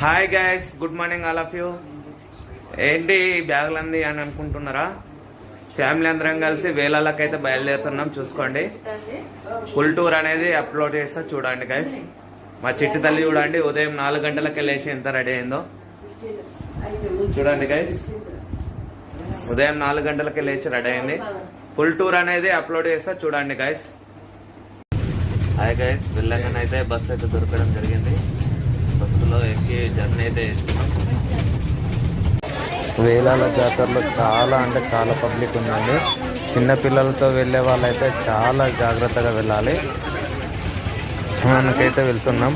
Hi guys, good morning all of you. ఏంటి బ్యాగులంది అని అనుకుంటున్నారా? ఫ్యామిలీ అందరం కలిసి వేలాలకైతే బయలుదేరుతున్నాం. చూసుకోండి, ఫుల్ టూర్ అనేది అప్లోడ్ చేస్తా చూడండి గైస్. మా చిట్టి తల్లి చూడండి, ఉదయం 4 గంటలకే లేచి ఎంత రెడీ అయిందో చూడండి గైస్. ఉదయం 4 గంటలకే లేచి రెడీ అయింది. ఫుల్ టూర్ అనేది అప్లోడ్ చేస్తా చూడండి గైస్. హాయ్ గైస్, వెళ్ళగానైతే బస్సు అయితే దొరకడం జరిగింది. బస్సులో ఎక్కి జర్నీ అయితే చేస్తున్నాం. వేలాల జాతరలో చాలా అంటే చాలా పబ్లిక్ ఉందండి. చిన్నపిల్లలతో వెళ్ళే వాళ్ళైతే చాలా జాగ్రత్తగా వెళ్ళాలి. స్నానానికైతే వెళ్తున్నాం.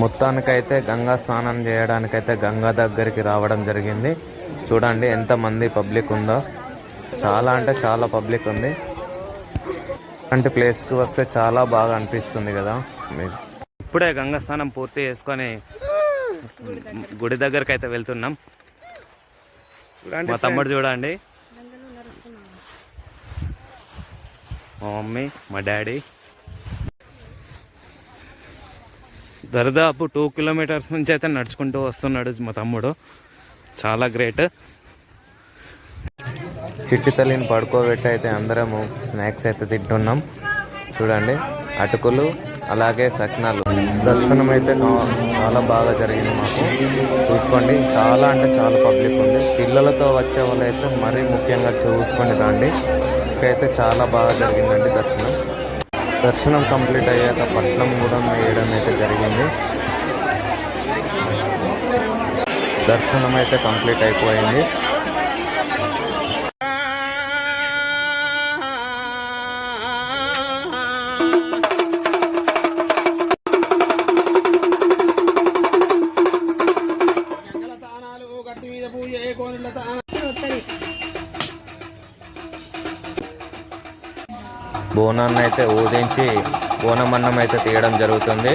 మొత్తానికైతే గంగా స్నానం చేయడానికైతే గంగా దగ్గరికి రావడం జరిగింది. చూడండి ఎంతమంది పబ్లిక్ ఉందో. చాలా అంటే చాలా పబ్లిక్ ఉంది. అంటే ప్లేస్కి వస్తే చాలా బాగా అనిపిస్తుంది కదా. ఇప్పుడే గంగా స్నానం పూర్తి చేసుకొని గుడి దగ్గరికి అయితే వెళ్తున్నాం. మా తమ్ముడు చూడండి, మా మమ్మీ, మా డాడీ. దాదాపు 2 కిలోమీటర్స్ నుంచి అయితే నడుచుకుంటూ వస్తున్నాడు మా తమ్ముడు. చాలా గ్రేట్. చిట్టి తల్లిని పడుకోబెట్టి అయితే అందరము స్నాక్స్ అయితే తింటున్నాం. చూడండి, అటుకులు అలాగే సకినాలు. దర్శనం అయితే చాలా బాగా జరిగింది మాకు. చూసుకోండి, చాలా అంటే చాలా పబ్లిక్ ఉంది. పిల్లలతో వచ్చే వాళ్ళు అయితే మరీ ముఖ్యంగా చూసుకొని రండి. ఇకైతే చాలా బాగా జరిగిందండి దర్శనం. దర్శనం కంప్లీట్ అయ్యాక పట్నం కూడా వేయడం అయితే జరిగింది. దర్శనం అయితే కంప్లీట్ అయిపోయింది. బోనాన్ని అయితే ఊదించి బోనమన్నం అయితే తీయడం జరుగుతుంది.